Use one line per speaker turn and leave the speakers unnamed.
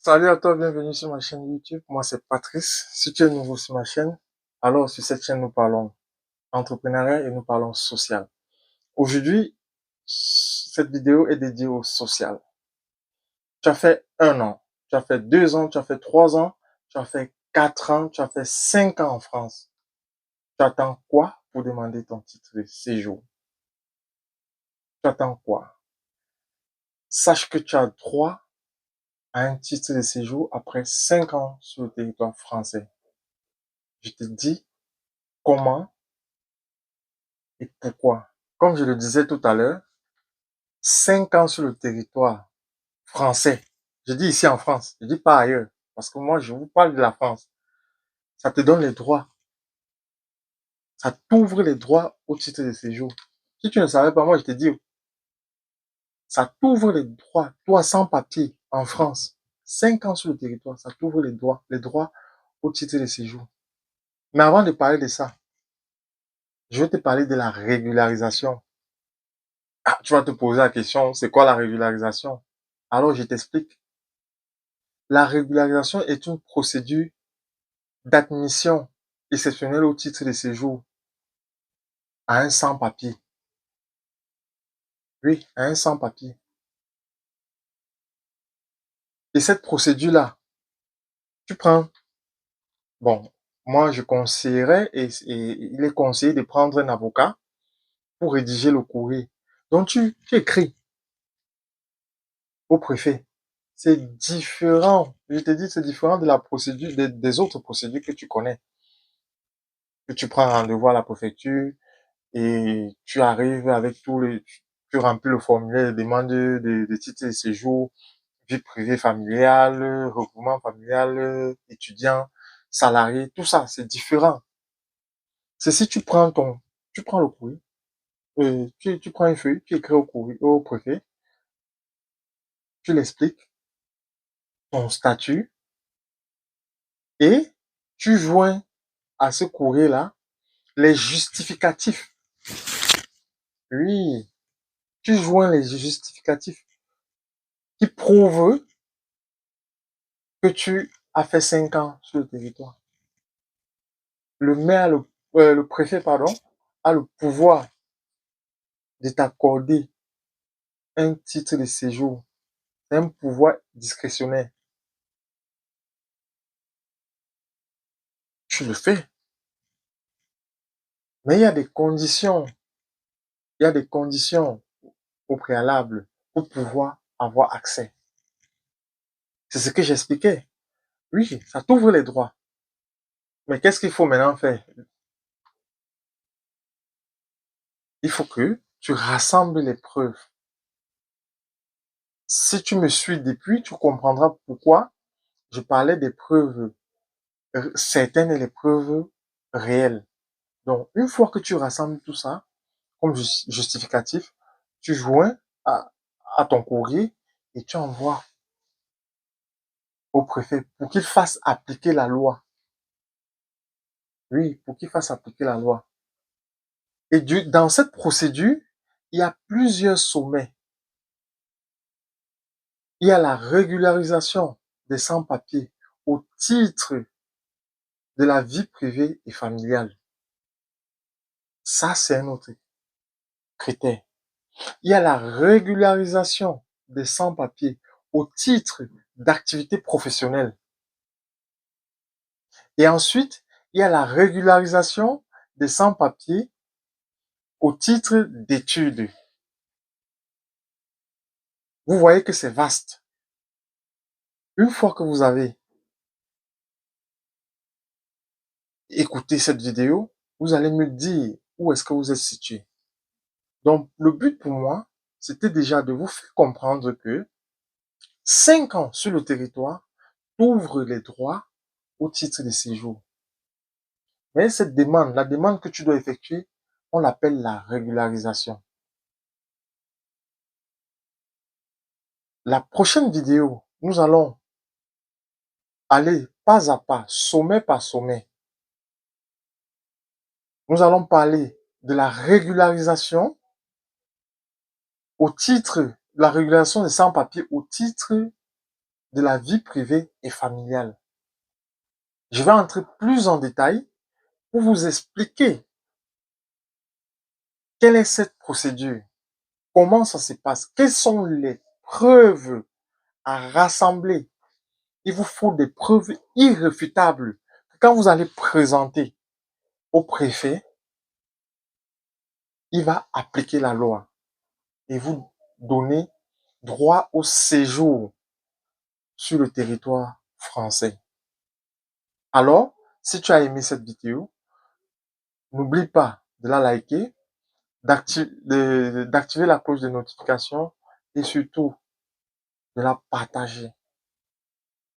Salut à toi, bienvenue sur ma chaîne YouTube. Moi, c'est Patrice. Si tu es nouveau sur ma chaîne, alors sur cette chaîne, nous parlons entrepreneuriat et nous parlons social. Aujourd'hui, cette vidéo est dédiée au social. Tu as fait 1 an, tu as fait 2 ans, tu as fait 3 ans, tu as fait 4 ans, tu as fait 5 ans en France. Tu attends quoi pour demander ton titre de séjour? Tu attends quoi? Sache que tu as droit à un titre de séjour après 5 ans sur le territoire français. Je te dis comment et pourquoi. Comme je le disais tout à l'heure, 5 ans sur le territoire français. Je dis ici en France, je dis pas ailleurs. Parce que moi, je vous parle de la France. Ça te donne les droits. Ça t'ouvre les droits au titre de séjour. Si tu ne savais pas, moi, je te dis, ça t'ouvre les droits. Toi, sans papier, en France. 5 ans sur le territoire, ça t'ouvre les droits au titre de séjour. Mais avant de parler de ça, je vais te parler de la régularisation. Ah, tu vas te poser la question, c'est quoi la régularisation? Alors, je t'explique. La régularisation est une procédure d'admission exceptionnelle au titre de séjour à un sans-papier. Oui, à un sans-papier. Et cette procédure-là, tu prends, bon, moi je conseillerais et il est conseillé de prendre un avocat pour rédiger le courrier. Donc tu écris au préfet. C'est différent, je te dis, c'est différent de la procédure, des autres procédures que tu connais. Que tu prends rendez-vous à la préfecture, et tu arrives avec tu remplis le formulaire de demande de titre de séjour, vie privée familiale, regroupement familial, étudiant, salarié, tout ça, c'est différent. C'est si tu prends le courrier, tu prends une feuille, tu écris au courrier, au préfet, tu l'expliques, ton statut, et tu joins à ce courrier-là les justificatifs. Oui, tu joins les justificatifs qui prouvent que tu as fait 5 ans sur le territoire. Le maire, le préfet, pardon, a le pouvoir de t'accorder un titre de séjour. C'est un pouvoir discrétionnaire. Tu le fais. Mais il y a des conditions. Il y a des conditions au préalable pour pouvoir avoir accès. C'est ce que j'expliquais. Oui, ça t'ouvre les droits. Mais qu'est-ce qu'il faut maintenant faire? Il faut que tu rassembles les preuves. Si tu me suis depuis, tu comprendras pourquoi je parlais des preuves certaines et les preuves réelles. Donc, une fois que tu rassembles tout ça comme justificatif, tu joins à, à ton courrier et tu envoies au préfet pour qu'il fasse appliquer la loi. Oui, pour qu'il fasse appliquer la loi. Et dans cette procédure, il y a plusieurs sommets. Il y a la régularisation des sans-papiers au titre de la vie privée et familiale. Ça, c'est un autre critère. Il y a la régularisation des sans-papiers au titre d'activité professionnelle. Et ensuite, il y a la régularisation des sans-papiers au titre d'études. Vous voyez que c'est vaste. Une fois que vous avez écouté cette vidéo, vous allez me dire où est-ce que vous êtes situé. Donc, le but pour moi, c'était déjà de vous faire comprendre que 5 ans sur le territoire ouvrent les droits au titre de séjour. Mais cette demande, la demande que tu dois effectuer, on l'appelle la régularisation. La prochaine vidéo, nous allons aller pas à pas, sommet par sommet. Nous allons parler de la régularisation au titre, la régularisation des sans-papiers au titre de la vie privée et familiale. Je vais entrer plus en détail pour vous expliquer quelle est cette procédure, comment ça se passe, quelles sont les preuves à rassembler. Il vous faut des preuves irréfutables. Quand vous allez présenter au préfet, il va appliquer la loi et vous donner droit au séjour sur le territoire français. Alors, si tu as aimé cette vidéo, n'oublie pas de la liker, d'activer la cloche de notification et surtout de la partager.